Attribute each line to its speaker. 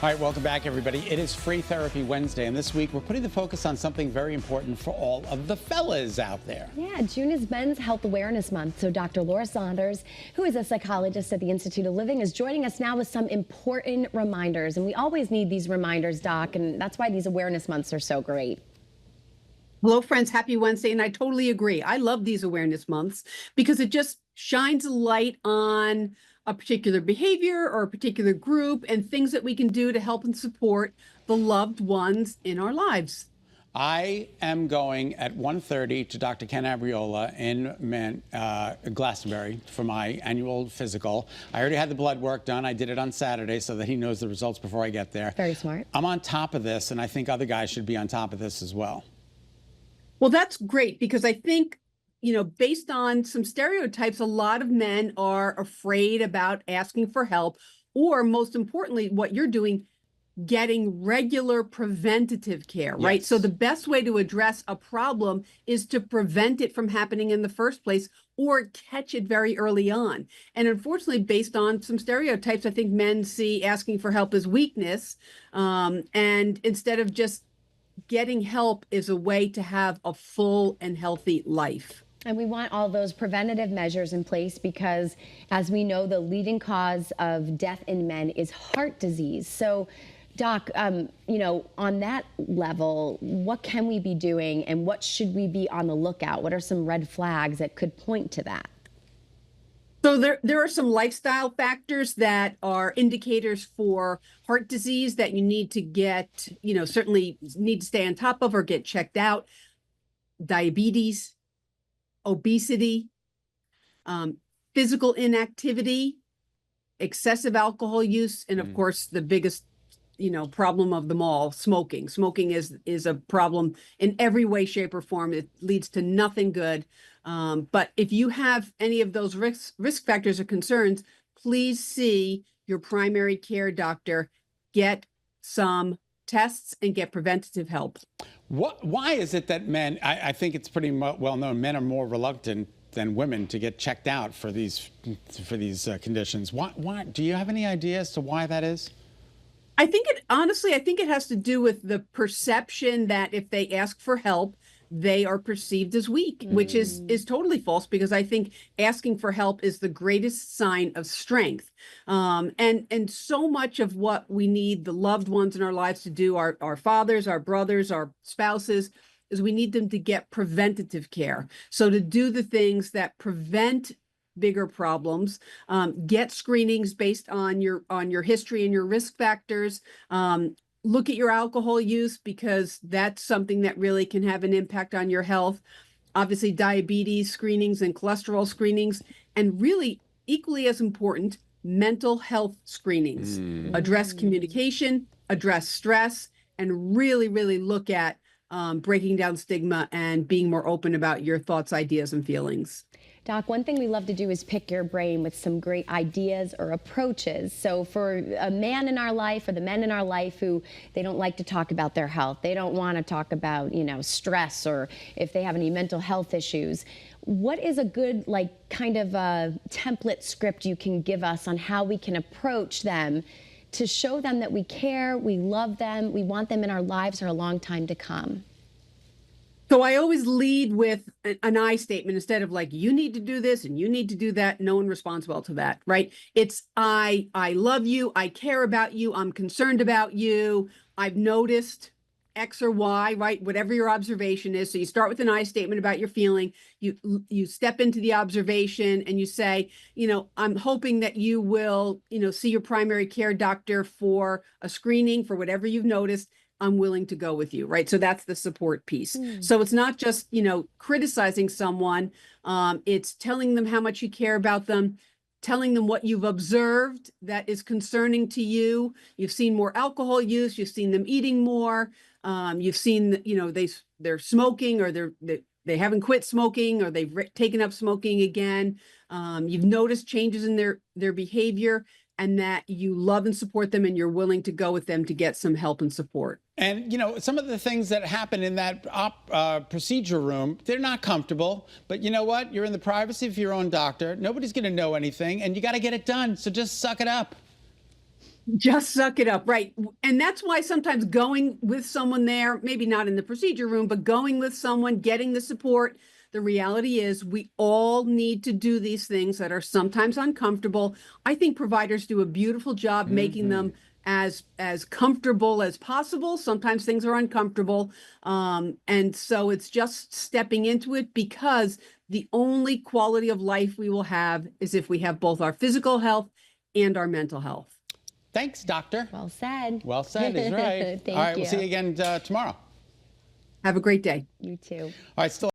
Speaker 1: All right, welcome back, everybody. It is Free Therapy Wednesday, and this week we're putting the focus on something very important for all of the fellas out there.
Speaker 2: Yeah, June is Men's Health Awareness Month, so Dr. Laura Saunders, who is a psychologist at the Institute of Living, is joining us now with some important reminders, and we always need these reminders, Doc, and that's why these awareness months are so great.
Speaker 3: Hello, friends. Happy Wednesday, and I totally agree. I love these awareness months because it just shines a light on a particular behavior or a particular group and things that we can do to help and support the loved ones in our lives.
Speaker 1: I am going at 1:30 to Dr. Ken Abriola in Glastonbury for my annual physical. I already had the blood work done. I did it on Saturday so that he knows the results before I get there.
Speaker 2: Very smart.
Speaker 1: I'm on top of this, and I think other guys should be on top of this as well.
Speaker 3: Well, that's great because I think, based on some stereotypes, a lot of men are afraid about asking for help, or most importantly, what you're doing, getting regular preventative care, right?
Speaker 1: Yes.
Speaker 3: So the best way to address a problem is to prevent it from happening in the first place or catch it very early on. And unfortunately, based on some stereotypes, I think men see asking for help as weakness. And instead of just getting help is a way to have a full and healthy life.
Speaker 2: And we want all those preventative measures in place because, as we know, the leading cause of death in men is heart disease. So, Doc, on that level, what can we be doing and what should we be on the lookout? What are some red flags that could point to that?
Speaker 3: So there are some lifestyle factors that are indicators for heart disease that you need to get, certainly need to stay on top of or get checked out. Diabetes, obesity, physical inactivity, excessive alcohol use, and of course, the biggest problem of them all, smoking. Smoking is a problem in every way, shape, or form. It leads to nothing good. But if you have any of those risk factors or concerns, please see your primary care doctor, get some tests, and get preventative help.
Speaker 1: Why is it that men, I think it's pretty well known, men are more reluctant than women to get checked out for these conditions? Why? Do you have any idea as to why that is?
Speaker 3: I think it has to do with the perception that if they ask for help, they are perceived as weak, which is totally false, because I think asking for help is the greatest sign of strength. And so much of what we need the loved ones in our lives to do, our fathers, our brothers, our spouses, is we need them to get preventative care. So to do the things that prevent bigger problems, get screenings based on your history and your risk factors. Look at your alcohol use, because that's something that really can have an impact on your health. Obviously, diabetes screenings and cholesterol screenings, and really equally as important, mental health screenings. Address communication, address stress, and really, really look at breaking down stigma and being more open about your thoughts, ideas, and feelings.
Speaker 2: Doc, one thing we love to do is pick your brain with some great ideas or approaches. So for a man in our life, or the men in our life who they don't like to talk about their health, they don't want to talk about, stress, or if they have any mental health issues, what is a good, kind of a template script you can give us on how we can approach them to show them that we care, we love them, we want them in our lives for a long time to come?
Speaker 3: So I always lead with an I statement instead of you need to do this and you need to do that. No one responds well to that, right? It's I love you. I care about you. I'm concerned about you. I've noticed X or Y, right? Whatever your observation is. So you start with an I statement about your feeling. You step into the observation and you say, I'm hoping that you will, see your primary care doctor for a screening for whatever you've noticed. I'm willing to go with you, right? So that's the support piece. So it's not just, criticizing someone. It's telling them how much you care about them, telling them what you've observed that is concerning to you. You've seen more alcohol use. You've seen them eating more. You've seen, they're smoking, or they haven't quit smoking, or they've taken up smoking again. You've noticed changes in their behavior, and that you love and support them, and you're willing to go with them to get some help and support.
Speaker 1: And, some of the things that happen in that procedure room, they're not comfortable. But you know what? You're in the privacy of your own doctor. Nobody's going to know anything, and you got to get it done. So just suck it up.
Speaker 3: Just suck it up, right? And that's why sometimes going with someone there, maybe not in the procedure room, but going with someone, getting the support. The reality is we all need to do these things that are sometimes uncomfortable. I think providers do a beautiful job making them as comfortable as possible. Sometimes things are uncomfortable. And so it's just stepping into it, because the only quality of life we will have is if we have both our physical health and our mental health.
Speaker 1: Thanks, doctor.
Speaker 2: Well said.
Speaker 1: Well said is right.
Speaker 2: Thank
Speaker 1: All right,
Speaker 2: you.
Speaker 1: we'll see you again tomorrow.
Speaker 3: Have a great day.
Speaker 2: You too.
Speaker 1: All right, still.